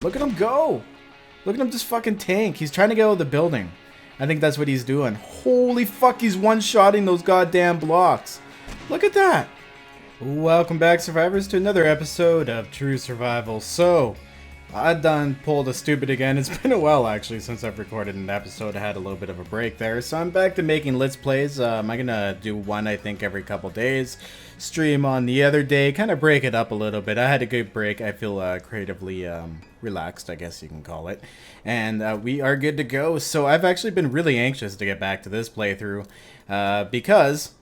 Look at him go! Look at him just fucking tank. He's trying to get out of the building. I think that's what he's doing. Holy fuck, he's one-shotting those goddamn blocks. Look at that. Welcome back, survivors, to another episode of True Survival. So, I done pulled a stupid again. It's been a while, actually, since I've recorded an episode. I had a little bit of a break there. So I'm back to making Let's Plays. I'm gonna do one, I think, every couple days. Stream on the other day. Kind of break it up a little bit. I had a good break. I feel creatively relaxed, I guess you can call it. And we are good to go. So I've actually been really anxious to get back to this playthrough. Because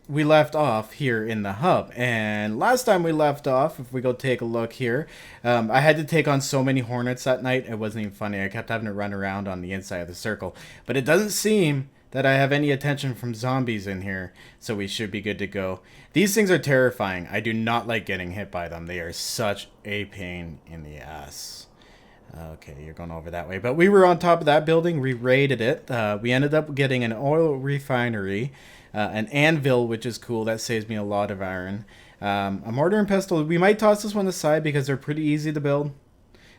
we left off here in the hub, and last time we left off, if we go take a look here, I had to take on so many hornets that night, it wasn't even funny. I kept having to run around on the inside of the circle, but it doesn't seem that I have any attention from zombies in here, so we should be good to go. These things are terrifying. I do not like getting hit by them. They are such a pain in the ass. Okay, you're going over that way. But we were on top of that building. We raided it. We ended up getting an oil refinery, an anvil, which is cool. That saves me a lot of iron. A mortar and pestle. We might toss this one aside because they're pretty easy to build.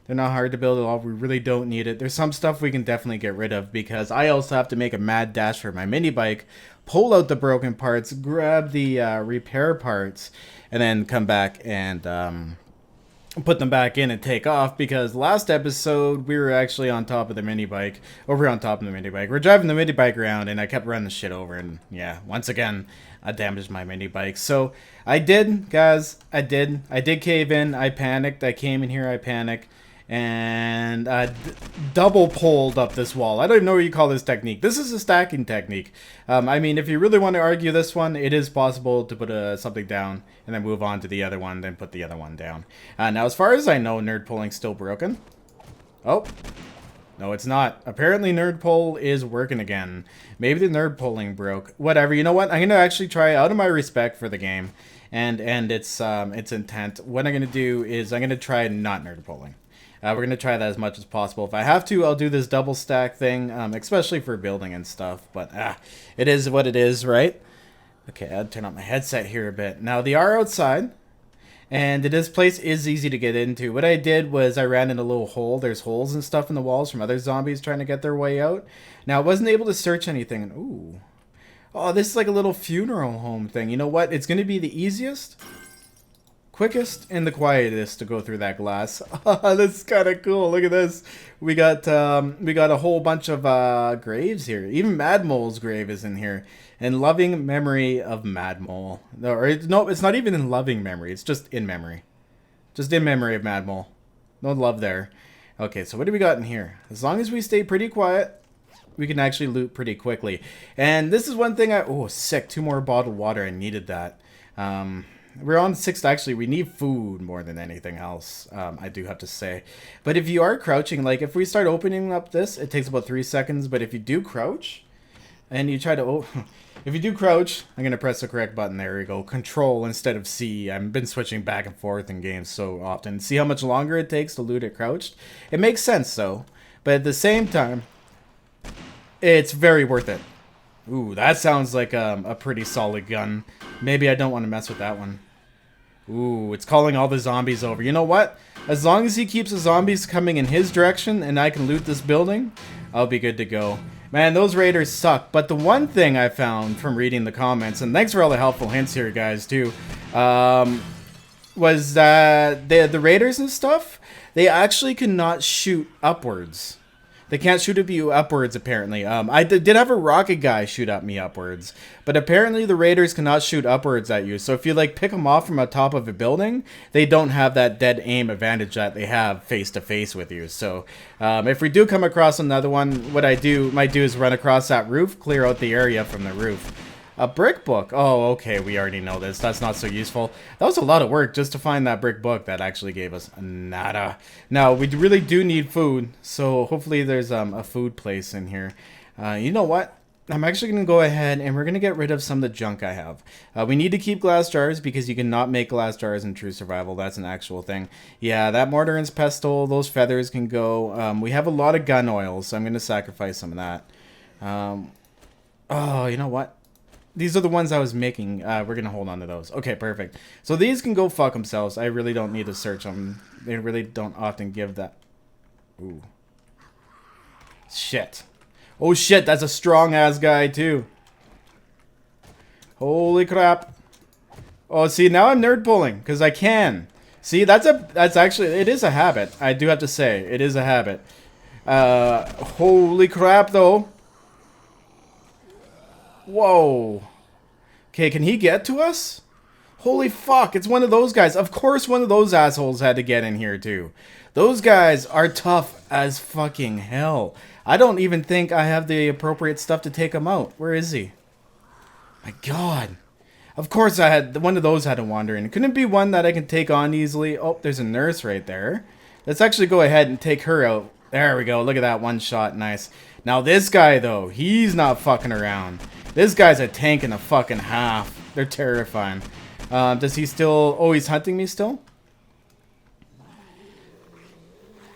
They're not hard to build at all. We really don't need it. There's some stuff we can definitely get rid of because I also have to make a mad dash for my mini bike, pull out the broken parts, grab the repair parts, and then come back and put them back in and take off, because last episode we were actually on top of the mini bike. We're on top of the mini bike. We're driving the mini bike around and I kept running the shit over, and yeah, once again I damaged my mini bike. So I did, guys, I did cave in. I panicked. I came in here, I panicked, and double pulled up this wall. I don't even know what you call this technique. This is a stacking technique. I mean, if you really want to argue this one, it is possible to put something down and then move on to the other one, then put the other one down. Now, as far as I know, nerd pulling's still broken. Oh, no, it's not. Apparently, nerd pull is working again. Maybe the nerd pulling broke. Whatever. You know what? I'm gonna actually try, out of my respect for the game and its intent. What I'm gonna do is I'm gonna try not nerd pulling. We're going to try that as much as possible. If I have to, I'll do this double stack thing, especially for building and stuff. But it is what it is, right? Okay, I'll turn on my headset here a bit. Now, they are outside, and this place is easy to get into. What I did was I ran in a little hole. There's holes and stuff in the walls from other zombies trying to get their way out. Now, I wasn't able to search anything. Ooh. Oh, this is like a little funeral home thing. You know what? It's going to be the easiest, quickest, and the quietest to go through that glass. That's kind of cool. Look at this. We got a whole bunch of graves here. Even Mad Mole's grave is in here. In loving memory of Mad Mole. No, it's not even in loving memory. It's just in memory. Just in memory of Mad Mole. No love there. Okay, so what do we got in here? As long as we stay pretty quiet, we can actually loot pretty quickly. And this is one thing oh, sick. 2 more bottled water. I needed that. We're on 6th. Actually, we need food more than anything else, I do have to say. But if you are crouching, like if we start opening up this, it takes about 3 seconds. But if you do crouch, and you try to... if you do crouch, I'm going to press the correct button. There we go. Control instead of C. I've been switching back and forth in games so often. See how much longer it takes to loot it crouched? It makes sense, though. But at the same time, it's very worth it. Ooh, that sounds like a pretty solid gun. Maybe I don't want to mess with that one. Ooh, it's calling all the zombies over. You know what? As long as he keeps the zombies coming in his direction and I can loot this building, I'll be good to go. Man, those raiders suck. But the one thing I found from reading the comments, and thanks for all the helpful hints here, guys, too, was that the raiders and stuff, they actually cannot shoot upwards. They can't shoot at you upwards, apparently. I did have a rocket guy shoot at me upwards. But apparently the raiders cannot shoot upwards at you. So if you, like, pick them off from the top of a building, they don't have that dead aim advantage that they have face-to-face with you. So if we do come across another one, what I might do is run across that roof, clear out the area from the roof. A brick book. Oh, okay, we already know this. That's not so useful. That was a lot of work just to find that brick book that actually gave us nada. Now, we really do need food, so hopefully there's a food place in here. You know what? I'm actually going to go ahead and we're going to get rid of some of the junk I have. We need to keep glass jars because you cannot make glass jars in True Survival. That's an actual thing. Yeah, that mortar and pestle, those feathers can go. We have a lot of gun oil, so I'm going to sacrifice some of that. Oh, you know what? These are the ones I was making. We're going to hold on to those. Okay, perfect. So these can go fuck themselves. I really don't need to search them. They really don't often give that. Ooh. Shit. Oh shit, that's a strong ass guy too. Holy crap. Oh, see, now I'm nerd pulling because I can. See, that's actually, it is a habit. I do have to say, it is a habit. Holy crap though. Whoa. Okay, can he get to us? Holy fuck, it's one of those guys. Of course one of those assholes had to get in here too. Those guys are tough as fucking hell. I don't even think I have the appropriate stuff to take him out. Where is he? My god. Of course I had, one of those had to wander in. Couldn't it be one that I can take on easily? Oh, there's a nurse right there. Let's actually go ahead and take her out. There we go. Look at that one shot. Nice. Now this guy though, he's not fucking around. This guy's a tank and a fucking half. They're terrifying. Does he still... Oh, he's hunting me still?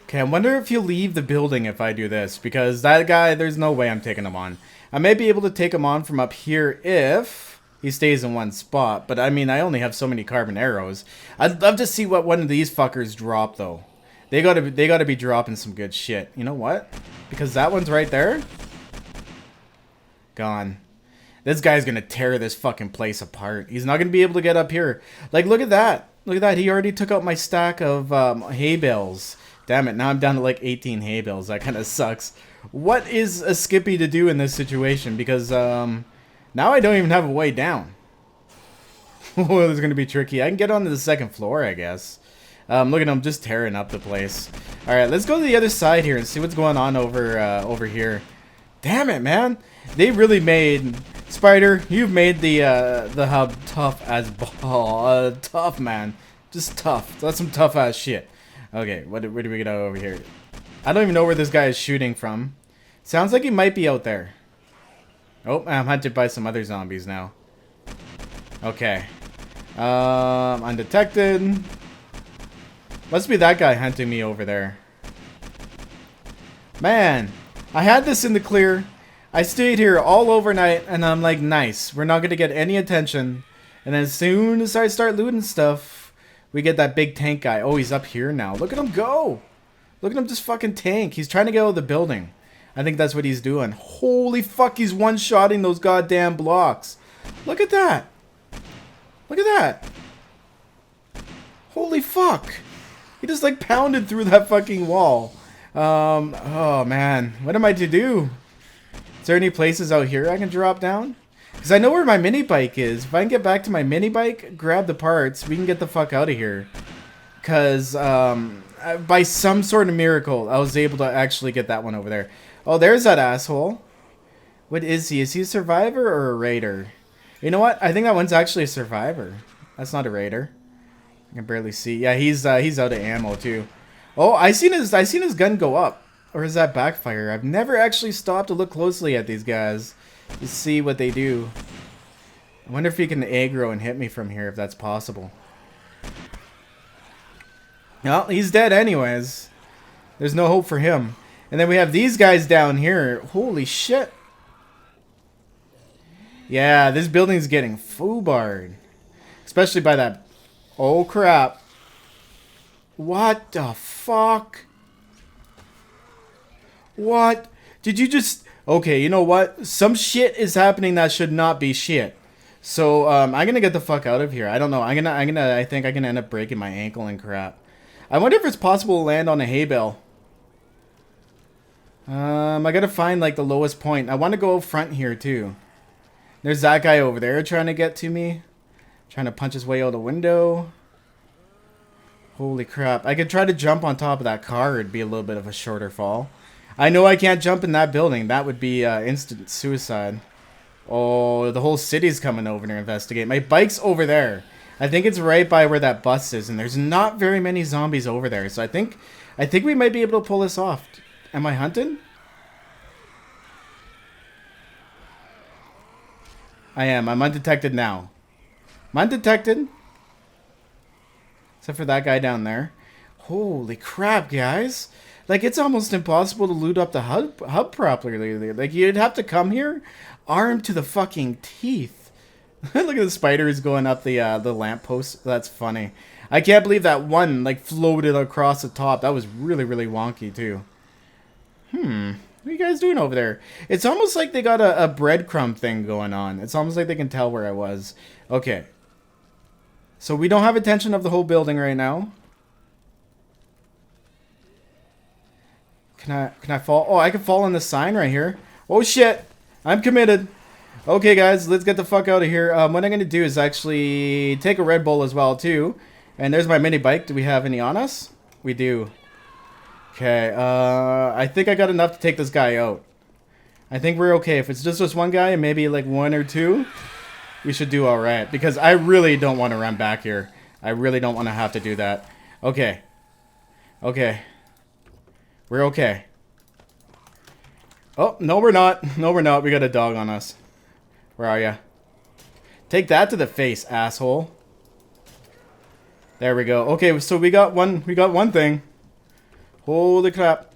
Okay, I wonder if he'll leave the building if I do this. Because that guy, there's no way I'm taking him on. I may be able to take him on from up here if he stays in one spot. But I mean, I only have so many carbon arrows. I'd love to see what one of these fuckers drop though. They gotta be dropping some good shit. You know what? Because that one's right there. Gone. This guy's gonna tear this fucking place apart. He's not gonna be able to get up here. Like, look at that. Look at that. He already took out my stack of hay bales. Damn it. Now I'm down to like 18 hay bales. That kind of sucks. What is a Skippy to do in this situation? Because now I don't even have a way down. Oh, this is gonna be tricky. I can get onto the second floor, I guess. Look at him just tearing up the place. All right, let's go to the other side here and see what's going on over here. Damn it, man. They really made... Spider, you've made the hub tough as ball. Tough, man. Just tough. That's some tough ass shit. Okay, where do we get out over here? I don't even know where this guy is shooting from. Sounds like he might be out there. Oh, I'm hunted by some other zombies now. Okay. Undetected. Must be that guy hunting me over there. Man, I had this in the clear. I stayed here all overnight, and I'm like, nice. We're not going to get any attention. And as soon as I start looting stuff, we get that big tank guy. Oh, he's up here now. Look at him go. Look at him just fucking tank. He's trying to get out of the building. I think that's what he's doing. Holy fuck, he's one-shotting those goddamn blocks. Look at that. Look at that. Holy fuck. He just like pounded through that fucking wall. Oh man. What am I to do? Is there any places out here I can drop down? Because I know where my mini bike is. If I can get back to my mini bike, grab the parts, we can get the fuck out of here. Because by some sort of miracle, I was able to actually get that one over there. Oh, there's that asshole. What is he? Is he a survivor or a raider? You know what? I think that one's actually a survivor. That's not a raider. I can barely see. Yeah, he's out of ammo too. Oh, I seen his gun go up. Or is that backfire? I've never actually stopped to look closely at these guys to see what they do. I wonder if he can aggro and hit me from here, if that's possible. Well, he's dead anyways. There's no hope for him. And then we have these guys down here. Holy shit. Yeah, this building's getting foobarred. Especially by that... Oh, crap. What the fuck? What? Did you just... Okay, you know what? Some shit is happening that should not be shit. So, I'm gonna get the fuck out of here. I don't know. I think I'm gonna end up breaking my ankle and crap. I wonder if it's possible to land on a hay bale. I gotta find, like, the lowest point. I want to go up front here, too. There's that guy over there trying to get to me. Trying to punch his way out the window. Holy crap. I could try to jump on top of that car. It'd be a little bit of a shorter fall. I know I can't jump in that building. That would be instant suicide. Oh, the whole city's coming over to investigate. My bike's over there. I think it's right by where that bus is, and there's not very many zombies over there. So I think we might be able to pull this off. Am I hunted? I am. I'm undetected now. I'm undetected. Except for that guy down there. Holy crap, guys. Like, it's almost impossible to loot up the hub properly. Like, you'd have to come here armed to the fucking teeth. Look at the spiders going up the lamppost. That's funny. I can't believe that one, like, floated across the top. That was really, really wonky, too. What are you guys doing over there? It's almost like they got a breadcrumb thing going on. It's almost like they can tell where I was. Okay. So we don't have attention of the whole building right now. Can I fall? Oh, I can fall on the sign right here. Oh, shit. I'm committed. Okay, guys, let's get the fuck out of here. What I'm going to do is actually take a Red Bull as well, too. And there's my mini bike. Do we have any on us? We do. Okay, I think I got enough to take this guy out. I think we're okay. If it's just this one guy and maybe like one or two, we should do alright. Because I really don't want to run back here. I really don't want to have to do that. Okay. Okay. We're okay. Oh, no we're not. No we're not. We got a dog on us. Where are ya? Take that to the face, asshole. There we go. Okay, so we got one thing. Holy crap.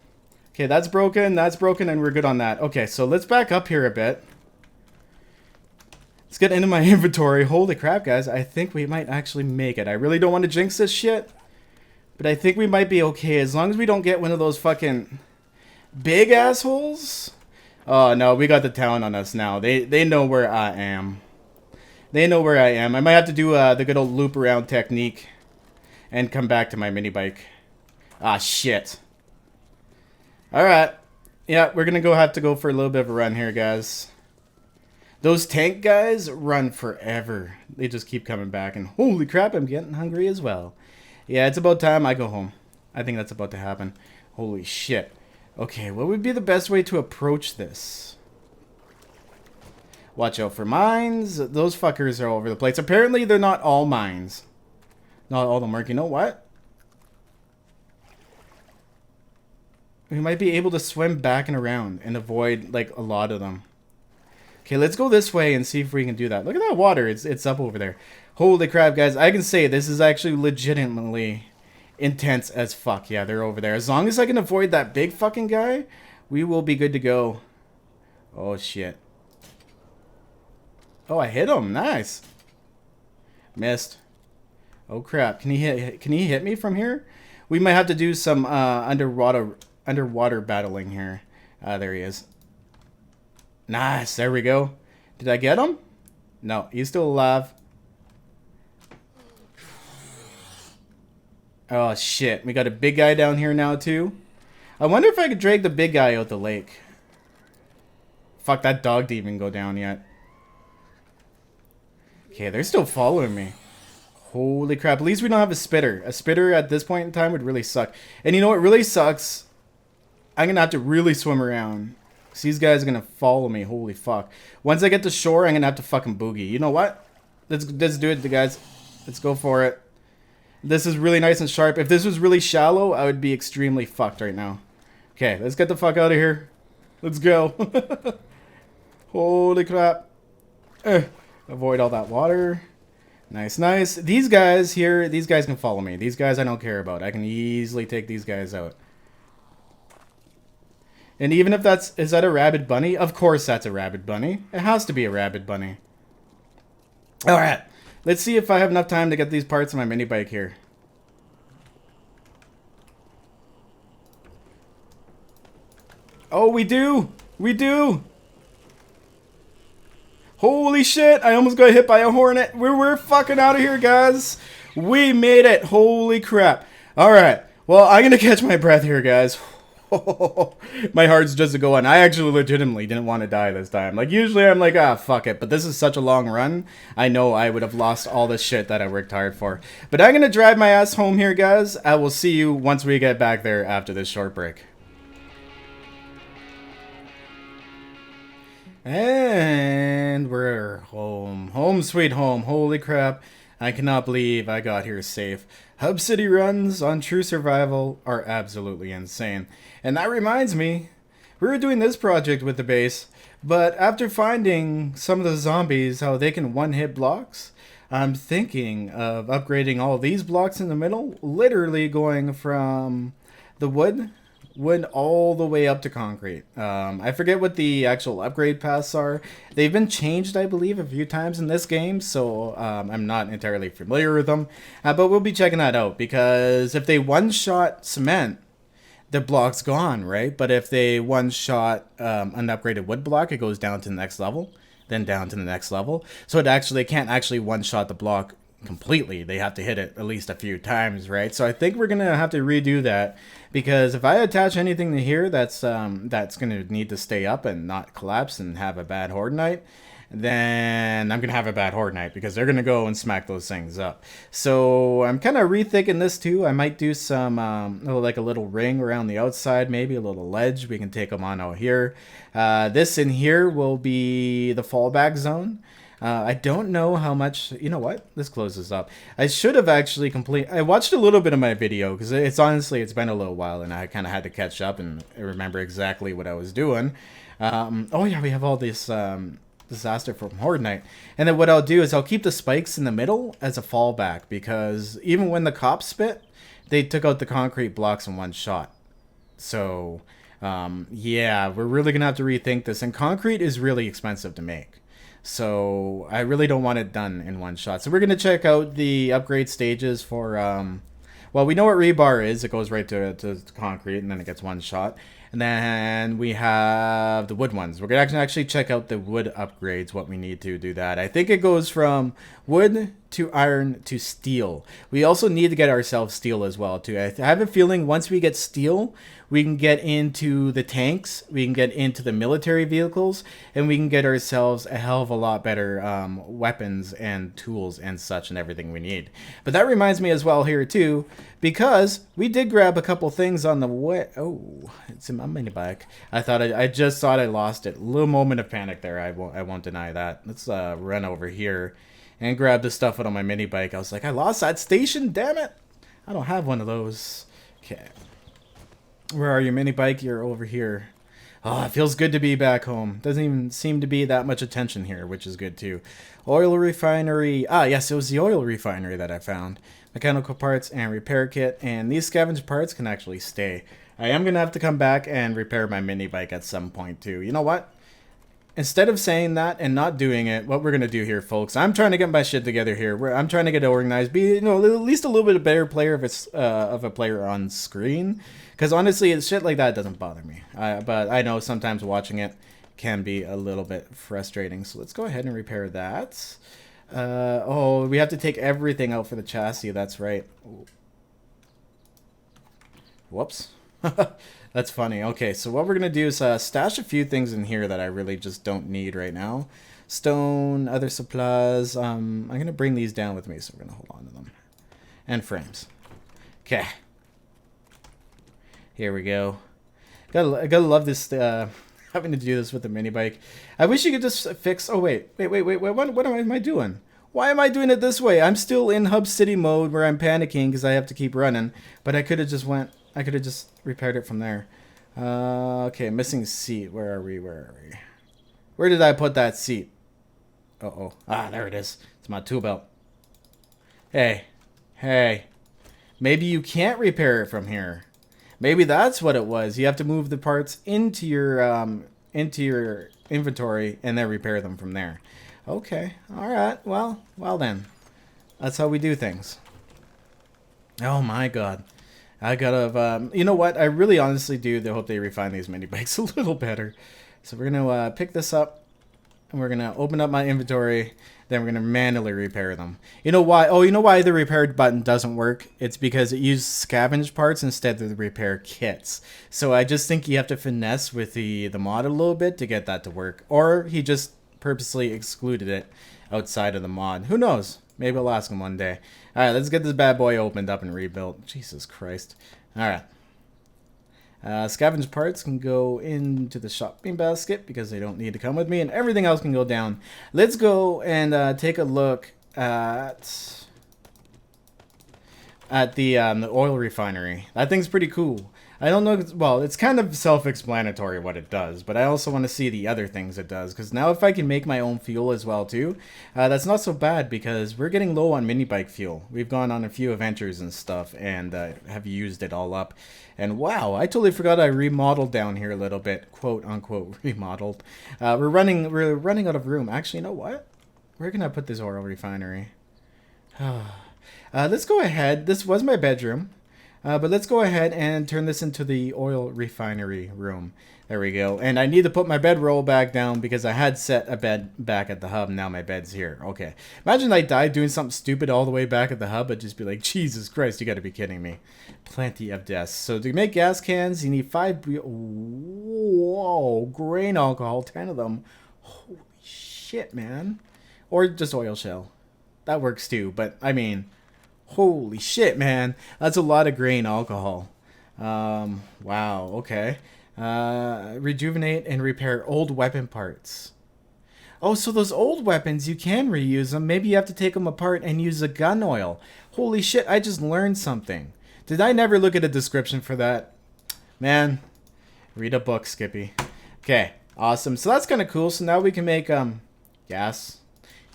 Okay, that's broken, and we're good on that. Okay, so let's back up here a bit. Let's get into my inventory. Holy crap, guys. I think we might actually make it. I really don't want to jinx this shit. But I think we might be okay as long as we don't get one of those fucking big assholes. Oh, no, we got the town on us now. They know where I am. They know where I am. I might have to do the good old loop around technique and come back to my mini bike. Ah, shit. Alright. Yeah, we're gonna have to go for a little bit of a run here, guys. Those tank guys run forever. They just keep coming back. And holy crap, I'm getting hungry as well. Yeah, it's about time I go home. I think that's about to happen. Holy shit. Okay, what would be the best way to approach this? Watch out for mines. Those fuckers are all over the place. Apparently, they're not all mines. Not all of them work. You know what? We might be able to swim back and around and avoid, like, a lot of them. Okay, let's go this way and see if we can do that. Look at that water. It's up over there. Holy crap, guys. I can say this is actually legitimately intense as fuck. Yeah, they're over there. As long as I can avoid that big fucking guy, we will be good to go. Oh, shit. Oh, I hit him. Nice. Missed. Oh, crap. Can he hit me from here? We might have to do some underwater battling here. There he is. Nice. There we go. Did I get him? No, he's still alive. Oh, shit. We got a big guy down here now, too. I wonder if I could drag the big guy out the lake. Fuck, that dog didn't even go down yet. Okay, they're still following me. Holy crap. At least we don't have a spitter. A spitter at this point in time would really suck. And you know what really sucks? I'm going to have to really swim around. Because these guys are going to follow me. Holy fuck. Once I get to shore, I'm going to have to fucking boogie. You know what? Let's do it, guys. Let's go for it. This is really nice and sharp. If this was really shallow, I would be extremely fucked right now. Okay, let's get the fuck out of here. Let's go. Holy crap. Avoid all that water. Nice, nice. These guys here, these guys can follow me. These guys I don't care about. I can easily take these guys out. And even if is that a rabid bunny? Of course that's a rabid bunny. It has to be a rabid bunny. Alright. Let's see if I have enough time to get these parts of my mini bike here. Oh, we do! We do! Holy shit! I almost got hit by a hornet. We're fucking out of here, guys. We made it. Holy crap. Alright. Well, I'm gonna catch my breath here, guys. My heart's just going. I actually legitimately didn't want to die this time. Like, usually I'm like, ah, fuck it. But this is such a long run. I know I would have lost all this shit that I worked hard for. But I'm gonna drive my ass home here, guys. I will see you once we get back there after this short break. And we're home. Home sweet home. Holy crap. I cannot believe I got here safe. Hub City runs on True Survival are absolutely insane. And that reminds me, we were doing this project with the base, but after finding some of the zombies, how they can one-hit blocks, I'm thinking of upgrading all these blocks in the middle, literally going from the wood wood all the way up to concrete. I forget what the actual upgrade paths are. They've been changed, I believe, a few times in this game, so I'm not entirely familiar with them. But we'll be checking that out, because if they one-shot cement, the block's gone, right? But if they one-shot an upgraded wood block, it goes down to the next level, then down to the next level. So they can't actually one-shot the block completely. They have to hit it at least a few times, right? So I think we're gonna have to redo that, because if I attach anything to here that's gonna need to stay up and not collapse and have a bad horde night, then I'm gonna have a bad horde night, because they're gonna go and smack those things up. So I'm kind of rethinking this too. I might do some like a little ring around the outside, maybe a little ledge we can take them on out here. This in here will be the fallback zone. I don't know how much, you know what, this closes up. I should have actually I watched a little bit of my video, because it's been a little while, and I kind of had to catch up and remember exactly what I was doing. Oh yeah, we have all this disaster from Horde Night. And then what I'll do is I'll keep the spikes in the middle as a fallback, because even when the cops spit, they took out the concrete blocks in one shot. So yeah, we're really gonna have to rethink this, and concrete is really expensive to make. So I really don't want it done in one shot. So we're going to check out the upgrade stages for, well, we know what rebar is. It goes right to concrete, and then it gets one shot. And then we have the wood ones. We're going to actually check out the wood upgrades, what we need to do that. I think it goes from wood to iron to steel. We also need to get ourselves steel as well, too. I have a feeling once we get steel, we can get into the tanks, we can get into the military vehicles, and we can get ourselves a hell of a lot better weapons and tools and such and everything we need. But that reminds me as well here too, because we did grab a couple things on the way. Oh, it's in my mini bike. I just thought I lost it. A little moment of panic there. I won't deny that. Let's run over here and grab the stuff out on my mini bike. I was like, I lost that station, damn it. I don't have one of those. Okay. Where are you, mini bike? You're over here. Oh, it feels good to be back home. Doesn't even seem to be that much attention here, which is good too. Oil refinery. Ah, yes, it was the oil refinery that I found. Mechanical parts and repair kit. And these scavenged parts can actually stay. I am going to have to come back and repair my mini bike at some point too. You know what? Instead of saying that and not doing it, what we're going to do here, folks, I'm trying to get my shit together here. I'm trying to get organized. Be, you know, at least a little bit better player if it's of a player on screen. Because honestly, it's shit like that doesn't bother me. But I know sometimes watching it can be a little bit frustrating. So let's go ahead and repair that. Oh, we have to take everything out for the chassis. That's right. Whoops. That's funny. Okay, so what we're going to do is stash a few things in here that I really just don't need right now. Stone, other supplies. I'm going to bring these down with me, so we're going to hold on to them. And frames. Okay. Here we go. Gotta love this, having to do this with the mini bike. I wish you could just fix... Oh, wait. What am I doing? Why am I doing it this way? I'm still in Hub City mode where I'm panicking because I have to keep running. But I could have just repaired it from there. Okay, missing seat. Where are we? Where did I put that seat? Uh-oh. Ah, there it is. It's my tool belt. Hey. Maybe you can't repair it from here. Maybe that's what it was. You have to move the parts into your inventory and then repair them from there. Okay. All right. Well then. That's how we do things. Oh my god. I gotta, you know what? I really honestly do hope they refine these mini bikes a little better. So we're gonna pick this up, and we're gonna open up my inventory. Then we're gonna manually repair them. You know why? Oh, you know why the repair button doesn't work? It's because it uses scavenged parts instead of the repair kits. So I just think you have to finesse with the mod a little bit to get that to work, or he just purposely excluded it outside of the mod. Who knows? Maybe I'll ask him one day. Alright, let's get this bad boy opened up and rebuilt. Jesus Christ. Alright. Scavenged parts can go into the shopping basket because they don't need to come with me, and everything else can go down. Let's go and take a look at the oil refinery. That thing's pretty cool. I don't know. Well, it's kind of self-explanatory what it does, but I also want to see the other things it does. Because now if I can make my own fuel as well too, that's not so bad because we're getting low on mini bike fuel. We've gone on a few adventures and stuff and have used it all up. And wow, I totally forgot I remodeled down here a little bit, quote unquote remodeled. We're running out of room. Actually, you know what? Where can I put this oil refinery? Let's go ahead. This was my bedroom. But let's go ahead and turn this into the oil refinery room. There we go. And I need to put my bedroll back down because I had set a bed back at the hub. Now my bed's here. Okay. Imagine I died doing something stupid all the way back at the hub. I'd just be like, Jesus Christ, you got to be kidding me. Plenty of deaths. So to make gas cans, you need 5... Whoa. Grain alcohol. 10 of them. Holy shit, man. Or just oil shell. That works too. But, I mean... Holy shit, man. That's a lot of grain alcohol. Wow, okay. Rejuvenate and repair old weapon parts. Oh, so those old weapons, you can reuse them. Maybe you have to take them apart and use a gun oil. Holy shit, I just learned something. Did I never look at a description for that? Man, read a book, Skippy. Okay, awesome. So that's kind of cool. So now we can make gas.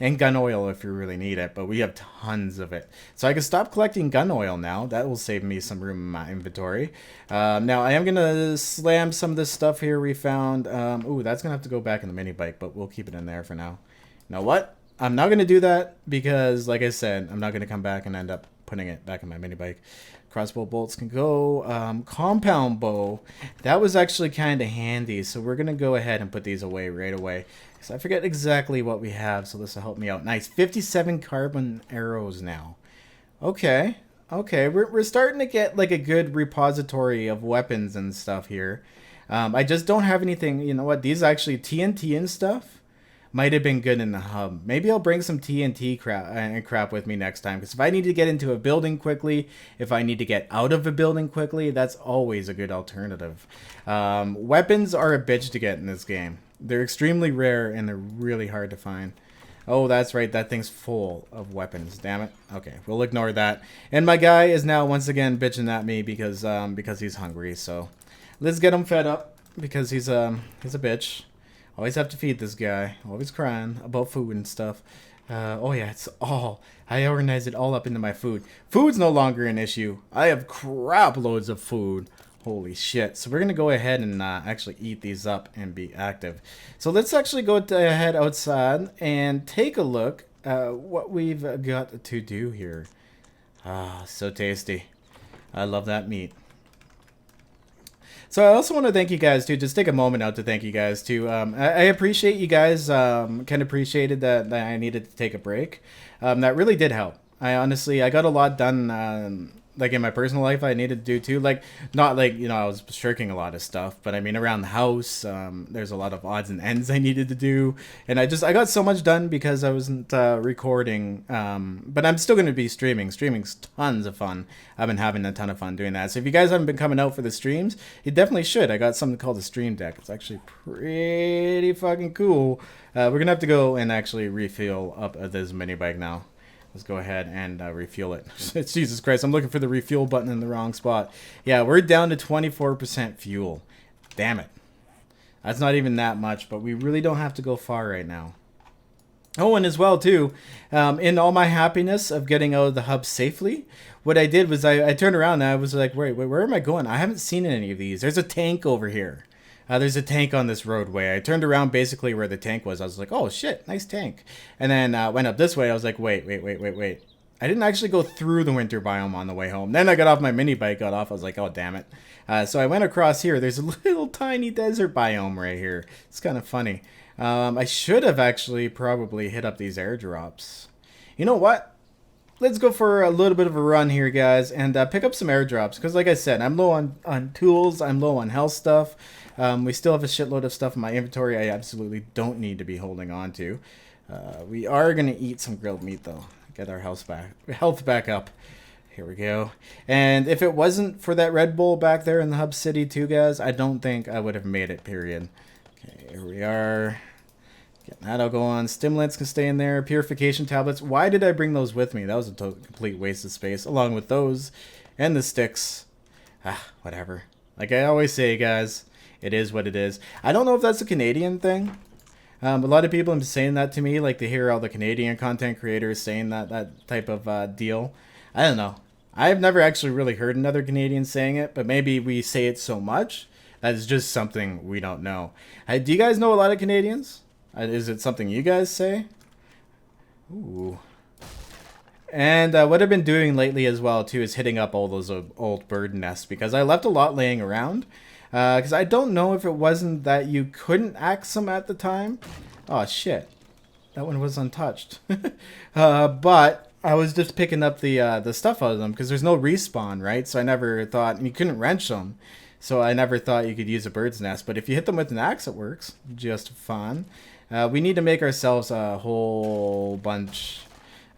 And gun oil if you really need it, but we have tons of it. So I can stop collecting gun oil now. That will save me some room in my inventory. Now I am going to slam some of this stuff here we found. Ooh, that's going to have to go back in the mini bike, but we'll keep it in there for now. You know what? I'm not going to do that because, like I said, I'm not going to come back and end up putting it back in my mini bike. Crossbow bolts can go. Compound bow. That was actually kind of handy, so we're going to go ahead and put these away right away. So I forget exactly what we have, so this will help me out. Nice, 57 carbon arrows now. Okay, okay, we're starting to get like a good repository of weapons and stuff here. I just don't have anything. You know what? These actually TNT and stuff might have been good in the hub. Maybe I'll bring some TNT crap with me next time. Because if I need to get into a building quickly, if I need to get out of a building quickly, that's always a good alternative. Weapons are a bitch to get in this game. They're extremely rare and they're really hard to find. Oh, that's right. That thing's full of weapons. Damn it. Okay, we'll ignore that. And my guy is now once again bitching at me because he's hungry. So let's get him fed up because he's a bitch. Always have to feed this guy. Always crying about food and stuff. Oh yeah, I organized it all up into my food. Food's no longer an issue. I have crap loads of food. Holy shit. So we're going to go ahead and actually eat these up and be active. So let's actually go ahead outside and take a look at what we've got to do here. Ah, so tasty. I love that meat. So I also want to thank you guys too. Just take a moment out to thank you guys too. I appreciate you guys. Kind of appreciated that I needed to take a break. That really did help. I got a lot done. Like in my personal life, I needed to do too. Like not like I was shirking a lot of stuff, but I mean around the house, there's a lot of odds and ends I needed to do, and I got so much done because I wasn't recording. But I'm still going to be streaming. Streaming's tons of fun. I've been having a ton of fun doing that. So if you guys haven't been coming out for the streams, you definitely should. I got something called a stream deck. It's actually pretty fucking cool. We're gonna have to go and actually refill up this mini bike now. Let's go ahead and refuel it. Jesus Christ, I'm looking for the refuel button in the wrong spot. Yeah, we're down to 24% fuel. Damn it. That's not even that much, but we really don't have to go far right now. Oh, and as well, too, in all my happiness of getting out of the hub safely, what I did was I turned around and I was like, wait, where am I going? I haven't seen any of these. There's a tank over here. There's a tank on this roadway. I turned around basically where the tank was. I was like, oh, shit, nice tank. And then went up this way. I was like, wait. I didn't actually go through the winter biome on the way home. Then I got off my mini bike, got off. I was like, oh, damn it. So I went across here. There's a little tiny desert biome right here. It's kind of funny. I should have actually probably hit up these airdrops. You know what? Let's go for a little bit of a run here, guys, and pick up some airdrops. Because like I said, I'm low on tools. I'm low on health stuff. We still have a shitload of stuff in my inventory I absolutely don't need to be holding on to. We are going to eat some grilled meat, though. Get our health back up. Here we go. And if it wasn't for that Red Bull back there in the hub city too, guys, I don't think I would have made it, period. Okay, here we are. Getting that all going. Stimulants can stay in there. Purification tablets. Why did I bring those with me? That was a complete waste of space, along with those and the sticks. Whatever. Like I always say, guys, it is what it is. I don't know if that's a Canadian thing. A lot of people have been saying that to me, like to hear all the Canadian content creators saying that type of deal. I don't know. I've never actually really heard another Canadian saying it, but maybe we say it so much that it's just something we don't know. Do you guys know a lot of Canadians? Is it something you guys say? Ooh. And what I've been doing lately as well, too, is hitting up all those old bird nests because I left a lot laying around. Because I don't know if it wasn't that you couldn't axe them at the time. Oh, shit. That one was untouched. But I was just picking up the stuff out of them because there's no respawn, right? So I never thought... You couldn't wrench them. So I never thought you could use a bird's nest. But if you hit them with an axe, it works. Just fun. We need to make ourselves a whole bunch...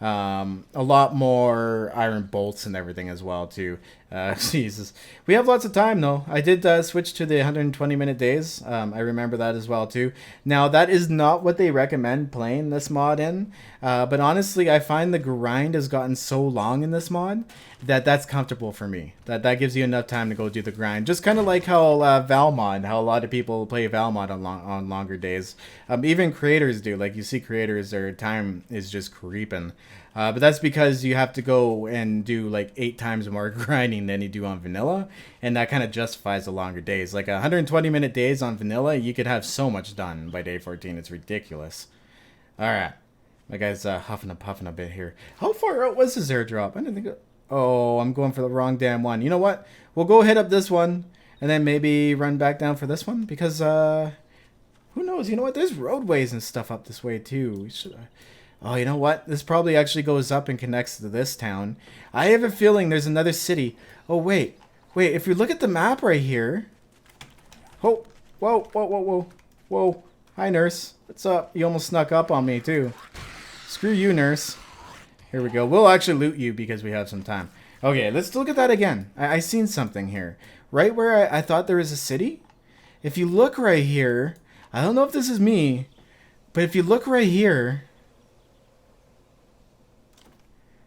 a lot more iron bolts and everything as well too. Jesus, we have lots of time though. I did switch to the 120-minute days. I remember that as well too. Now that is not what they recommend playing this mod in, but honestly I find the grind has gotten so long in this mod that that's comfortable for me. That gives you enough time to go do the grind. Just kind of like how Val mod, how a lot of people play Val mod on longer days. Even creators do. Like you see creators, their time is just creeping. But that's because you have to go and do like 8 times more grinding than you do on vanilla, and that kind of justifies the longer days. Like 120-minute days on vanilla, you could have so much done by day 14. It's ridiculous. All right, my guy's huffing and puffing a bit here. How far out was his airdrop? I didn't think. Oh, I'm going for the wrong damn one. You know what? We'll go hit up this one, and then maybe run back down for this one because who knows? You know what? There's roadways and stuff up this way too. We should. Oh, you know what? This probably actually goes up and connects to this town. I have a feeling there's another city. Oh, wait. Wait, if you look at the map right here... Oh, whoa, whoa, whoa, whoa. Whoa. Hi, nurse. What's up? You almost snuck up on me, too. Screw you, nurse. Here we go. We'll actually loot you because we have some time. Okay, let's look at that again. I seen something here. Right where I thought there was a city? If you look right here... I don't know if this is me, but if you look right here...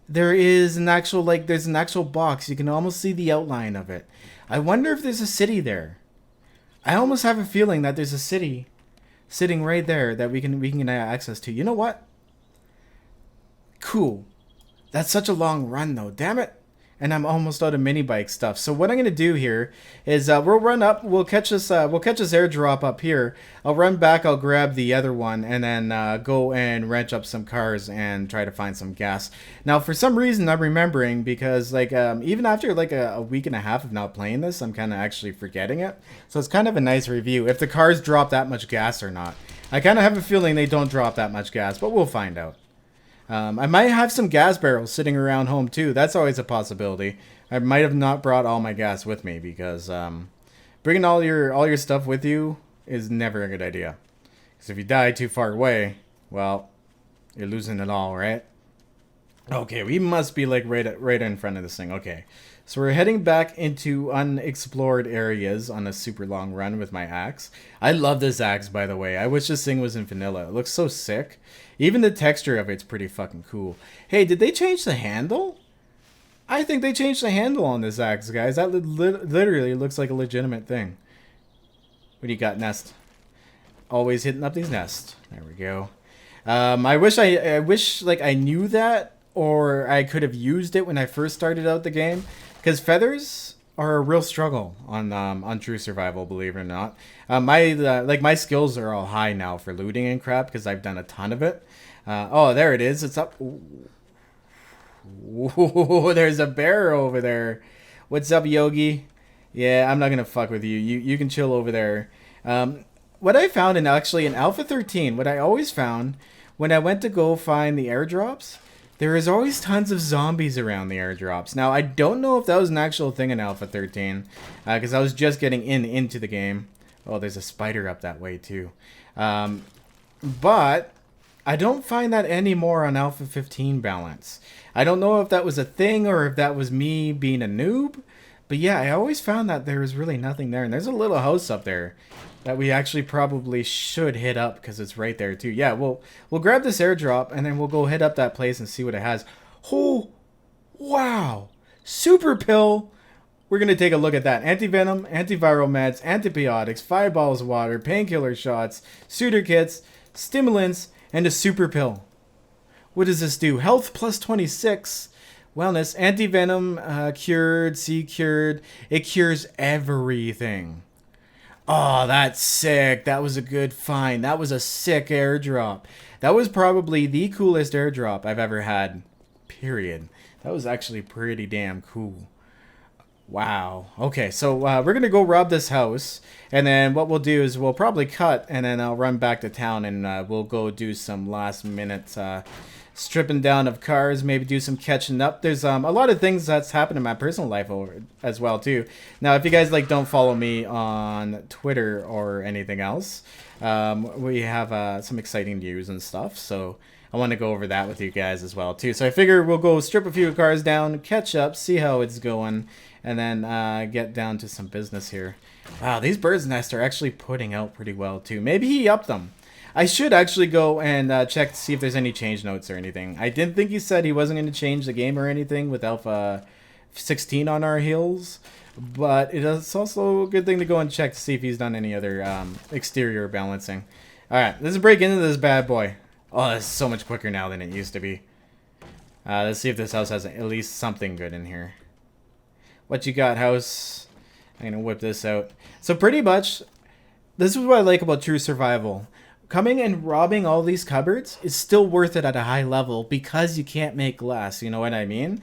There is an actual, like, there's an actual box. You can almost see the outline of it. I wonder if there's a city there. I almost have a feeling that there's a city sitting right there that we can get access to. You know what? Cool. That's such a long run, though. Damn it. And I'm almost out of mini bike stuff. So what I'm gonna do here is we'll run up. We'll catch this airdrop up here. I'll run back. I'll grab the other one and then go and wrench up some cars and try to find some gas. Now, for some reason, I'm remembering because like even after like a week and a half of not playing this, I'm kind of actually forgetting it. So it's kind of a nice review. If the cars drop that much gas or not, I kind of have a feeling they don't drop that much gas, but we'll find out. I might have some gas barrels sitting around home too. That's always a possibility. I might have not brought all my gas with me because bringing all your stuff with you is never a good idea. Because if you die too far away, well, you're losing it all, right? Okay, we must be like right in front of this thing. Okay, so we're heading back into unexplored areas on a super long run with my axe. I love this axe, by the way. I wish this thing was in vanilla. It looks so sick. Even the texture of it's pretty fucking cool. Hey, did they change the handle? I think they changed the handle on this axe, guys. That literally looks like a legitimate thing. What do you got, Nest? Always hitting up these nests. There we go. I wish like I knew that, or I could have used it when I first started out the game, because feathers are a real struggle on True Survival, believe it or not. My skills are all high now for looting and crap because I've done a ton of it. Oh, there it is. It's up. Ooh, there's a bear over there. What's up, Yogi? Yeah, I'm not gonna fuck with you. You can chill over there. What I found in Alpha 13, what I always found when I went to go find the airdrops, there is always tons of zombies around the airdrops. Now, I don't know if that was an actual thing in Alpha 13, because I was just getting into the game. Oh, there's a spider up that way, too. But I don't find that anymore on Alpha 15 balance. I don't know if that was a thing or if that was me being a noob. But yeah, I always found that there was really nothing there. And there's a little house up there that we actually probably should hit up because it's right there too. Yeah, we'll grab this airdrop and then we'll go hit up that place and see what it has. Oh, wow. Super pill. we're going to take a look at that. Antivenom, antiviral meds, antibiotics, 5 bottles of water, painkiller shots, suitor kits, stimulants, and a super pill. What does this do? Health plus 26. Wellness, antivenom, cured, cured. It cures everything. Oh, that's sick. That was a good find. That was a sick airdrop. That was probably the coolest airdrop I've ever had. Period. That was actually pretty damn cool. Wow. Okay, so we're going to go rob this house. And then what we'll do is we'll probably cut. And then I'll run back to town and we'll go do some last minute stripping down of cars, maybe do some catching up. There's a lot of things that's happened in my personal life as well too. Now, if you guys don't follow me on Twitter or anything else, we have some exciting news and stuff. So I want to go over that with you guys as well too. So I figure we'll go strip a few cars down, catch up, see how it's going, and then get down to some business here. Wow, these birds' nests are actually putting out pretty well too. Maybe he upped them. I should actually go and check to see if there's any change notes or anything. I didn't think he said he wasn't going to change the game or anything with Alpha 16 on our heels. But it's also a good thing to go and check to see if he's done any other exterior balancing. Alright, let's break into this bad boy. Oh, it's so much quicker now than it used to be. Let's see if this house has at least something good in here. What you got, house? I'm going to whip this out. So pretty much, this is what I like about true survival. Coming and robbing all these cupboards is still worth it at a high level because you can't make glass, you know what I mean?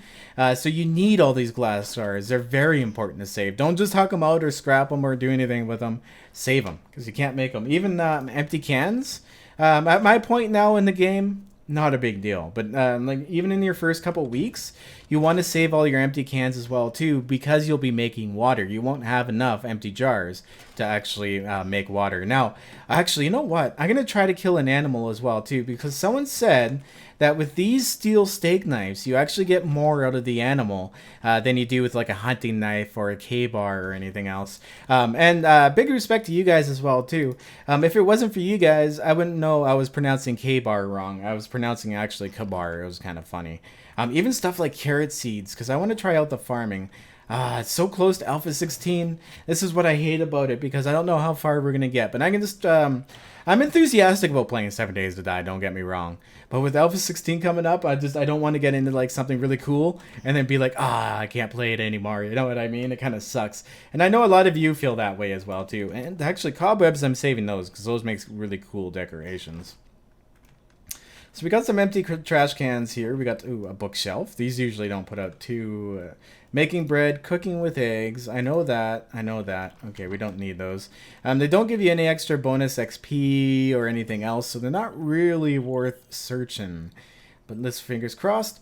So you need all these glass jars. They're very important to save. Don't just huck them out or scrap them or do anything with them. Save them because you can't make them. Even empty cans, at my point now in the game, not a big deal. But like even in your first couple weeks, you want to save all your empty cans as well too because you'll be making water. You won't have enough empty jars to actually make water. Now, actually, you know what? I'm going to try to kill an animal as well too because someone said that with these steel steak knives, you actually get more out of the animal than you do with like a hunting knife or a K-bar or anything else. And big respect to you guys as well too. If it wasn't for you guys, I wouldn't know I was pronouncing K-bar wrong. I was pronouncing actually K-bar. It was kind of funny. Even stuff like carrot seeds, because I want to try out the farming. It's so close to Alpha 16. This is what I hate about it, because I don't know how far we're going to get. But I can just... I'm enthusiastic about playing 7 Days to Die, don't get me wrong. But with Alpha 16 coming up, I don't want to get into like something really cool and then be like, I can't play it anymore. You know what I mean? It kind of sucks. And I know a lot of you feel that way as well, too. And actually, cobwebs, I'm saving those, because those make really cool decorations. So we got some empty trash cans here. We got a bookshelf. These usually don't put out too... making bread, cooking with eggs. I know that. Okay, we don't need those. They don't give you any extra bonus XP or anything else, so they're not really worth searching. But let's fingers crossed.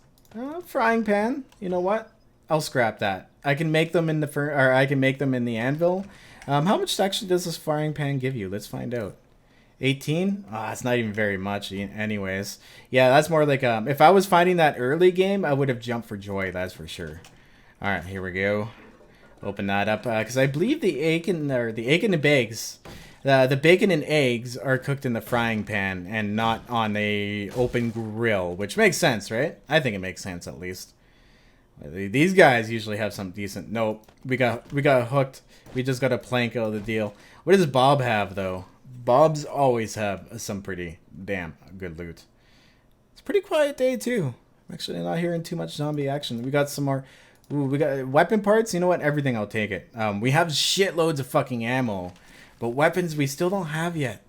Frying pan. You know what? I'll scrap that. I can make them in the anvil. How much actually does this frying pan give you? Let's find out. 18? It's not even very much anyways. Yeah, that's more like if I was finding that early game, I would have jumped for joy, that's for sure. Alright, here we go. Open that up, because I believe the bacon and eggs, the bacon and eggs are cooked in the frying pan and not on a open grill, which makes sense, right? I think it makes sense at least. These guys usually have some decent... Nope, we got hooked. We just got a plank out of the deal. What does Bob have, though? Bobs always have some pretty damn good loot. It's a pretty quiet day, too. I'm actually not hearing too much zombie action. We got some more... Ooh, we got weapon parts. You know what? Everything, I'll take it. We have shitloads of fucking ammo. But weapons, we still don't have yet.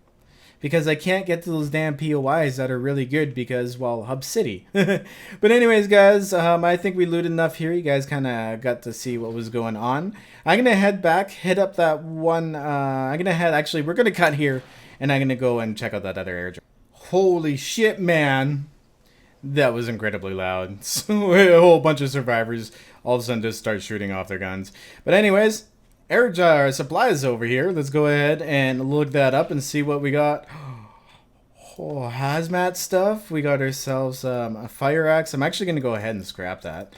Because I can't get to those damn POIs that are really good because, well, Hub City. But anyways, guys, I think we looted enough here. You guys kind of got to see what was going on. I'm going to head back, hit up that one. Actually, we're going to cut here. And I'm going to go and check out that other airdrop. Holy shit, man. That was incredibly loud. So a whole bunch of survivors all of a sudden just start shooting off their guns. But anyways, air supplies over here. Let's go ahead and look that up and see what we got. Oh, hazmat stuff. We got ourselves a fire axe. I'm actually going to go ahead and scrap that.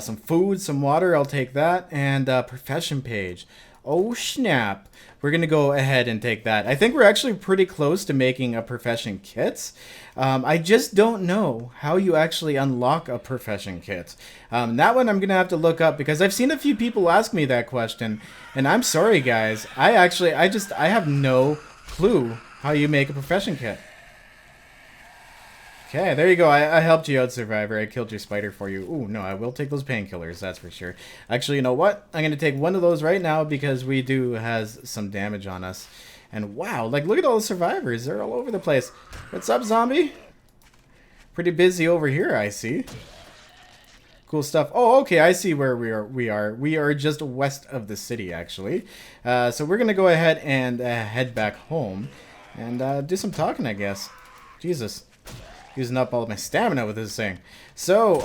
Some food, some water. I'll take that. And profession page. Oh, snap. We're going to go ahead and take that. I think we're actually pretty close to making a profession kit. I just don't know how you actually unlock a profession kit. That one I'm going to have to look up because I've seen a few people ask me that question. And I'm sorry, guys. I have no clue how you make a profession kit. Okay, there you go. I helped you out, Survivor. I killed your spider for you. Ooh, no, I will take those painkillers, that's for sure. Actually, you know what? I'm going to take one of those right now because we do has some damage on us. And wow, like, look at all the survivors. They're all over the place. What's up, zombie? Pretty busy over here, I see. Cool stuff. Oh, okay, I see where we are. We are just west of the city, actually. So we're going to go ahead and head back home and do some talking, I guess. Jesus. Using up all of my stamina with this thing. So,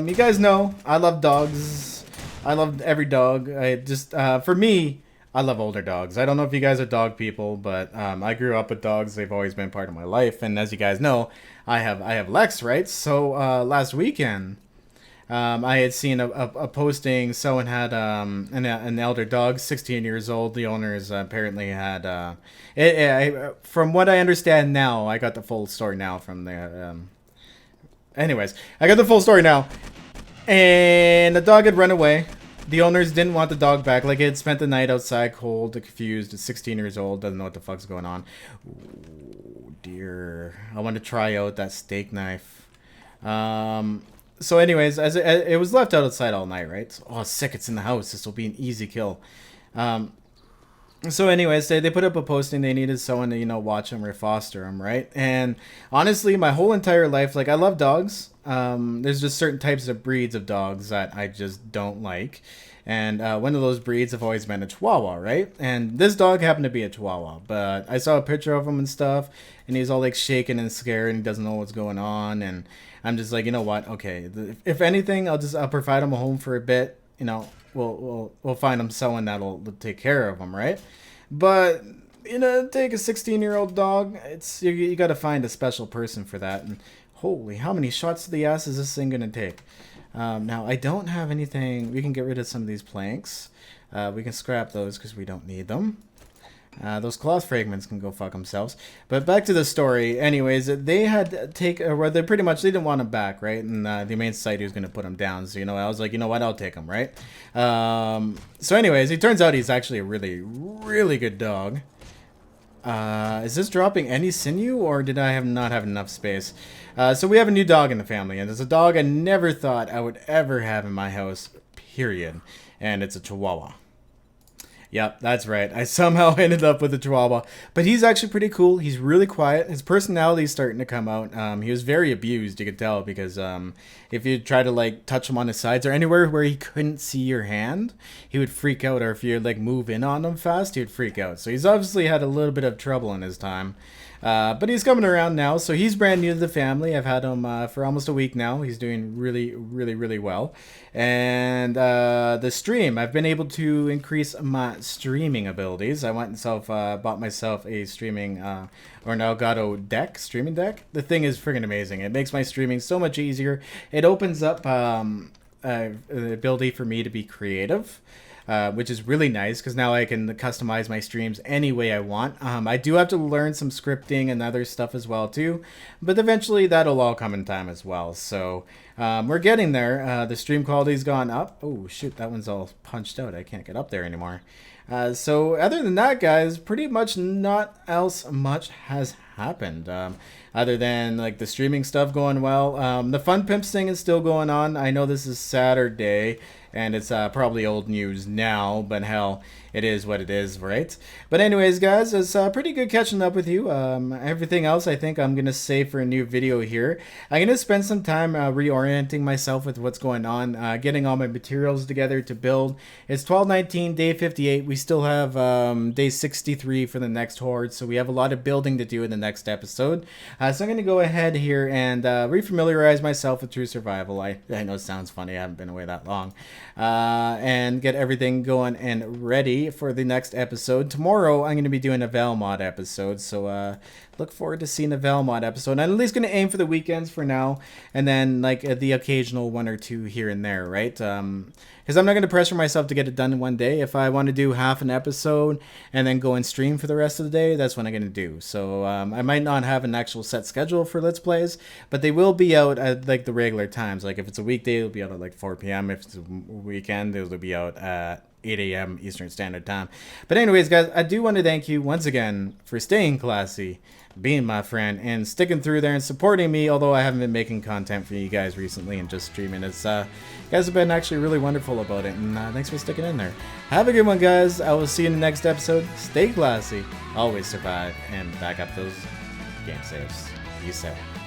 you guys know, I love dogs. I love every dog. I just, for me, I love older dogs. I don't know if you guys are dog people, but I grew up with dogs. They've always been part of my life. And as you guys know, I have Lex, right? So, last weekend, I had seen a posting. Someone had an elder dog, 16 years old. The owners apparently had. From what I understand now, I got the full story now from the. Anyways, I got the full story now, and the dog had run away. The owners didn't want the dog back. Like, it had spent the night outside, cold, confused. It's 16 years old, doesn't know what the fuck's going on. Oh dear, I want to try out that steak knife. So anyways, as it was left outside all night, right? So, oh, sick, it's in the house. This will be an easy kill. So anyways, they put up a posting. They needed someone to, you know, watch him or foster him, right? And honestly, my whole entire life, like, I love dogs. There's just certain types of breeds of dogs that I just don't like. And one of those breeds have always been a Chihuahua, right? And this dog happened to be a Chihuahua. But I saw a picture of him and stuff, and he's all, like, shaking and scared and doesn't know what's going on. And I'm just like, you know what? Okay, if anything, I'll provide him a home for a bit. You know, we'll find him someone that'll take care of him, right? But you know, take a 16-year-old dog. It's you got to find a special person for that. And holy, how many shots to the ass is this thing gonna take? Now I don't have anything. We can get rid of some of these planks. We can scrap those because we don't need them. Those cloth fragments can go fuck themselves. But back to the story. Anyways, they had they didn't want him back, right? And the main society was going to put him down. So, you know, I was like, you know what? I'll take him, right? So anyways, it turns out he's actually a really, really good dog. Is this dropping any sinew, or did I not have enough space? So we have a new dog in the family, and it's a dog I never thought I would ever have in my house, period. And it's a Chihuahua. Yep, that's right. I somehow ended up with a Chihuahua. But he's actually pretty cool. He's really quiet. His personality's starting to come out. He was very abused, you could tell, because if you try to, like, touch him on his sides or anywhere where he couldn't see your hand, he would freak out. Or if you, like, move in on him fast, he would freak out. So he's obviously had a little bit of trouble in his time. But he's coming around now, so he's brand new to the family. I've had him for almost a week now. He's doing really, really, really well. And the stream, I've been able to increase my streaming abilities. I went and bought myself a streaming or an Elgato deck, streaming deck. The thing is friggin' amazing. It makes my streaming so much easier. It opens up the ability for me to be creative. Which is really nice because now I can customize my streams any way I want. I do have to learn some scripting and other stuff as well too, but eventually that'll all come in time as well. So we're getting there. The stream quality's gone up. Oh shoot, that one's all punched out. I can't get up there anymore. So other than that, guys, pretty much not else much has happened. Other than like the streaming stuff going well. The Fun Pimps thing is still going on. I know this is Saturday. And it's probably old news now, but hell, it is what it is, right? But anyways, guys, it's pretty good catching up with you. Everything else, I think I'm going to save for a new video here. I'm going to spend some time reorienting myself with what's going on, getting all my materials together to build. It's 12/19, day 58. We still have day 63 for the next horde, so we have a lot of building to do in the next episode. So I'm going to go ahead here and refamiliarize myself with True Survival. I know it sounds funny. I haven't been away that long. And get everything going and ready for the next episode. Tomorrow I'm going to be doing a Valmod episode, so look forward to seeing a Valmod episode. I'm at least going to aim for the weekends for now, and then like the occasional one or two here and there, right? Because because I'm not going to pressure myself to get it done in one day. If I want to do half an episode and then go and stream for the rest of the day, that's what I'm going to do. So I might not have an actual set schedule for Let's Plays, but they will be out at like the regular times. Like if it's a weekday, it'll be out at like 4 p.m. If it's a weekend, it'll be out at 8 a.m. Eastern Standard Time. But anyways, guys, I do want to thank you once again for staying classy, being my friend, and sticking through there and supporting me, although I haven't been making content for you guys recently and just streaming. It's you guys have been actually really wonderful about it, and thanks for sticking in there. Have a good one, guys. I will see you in the next episode. Stay classy, always survive, and back up those game saves. You said it.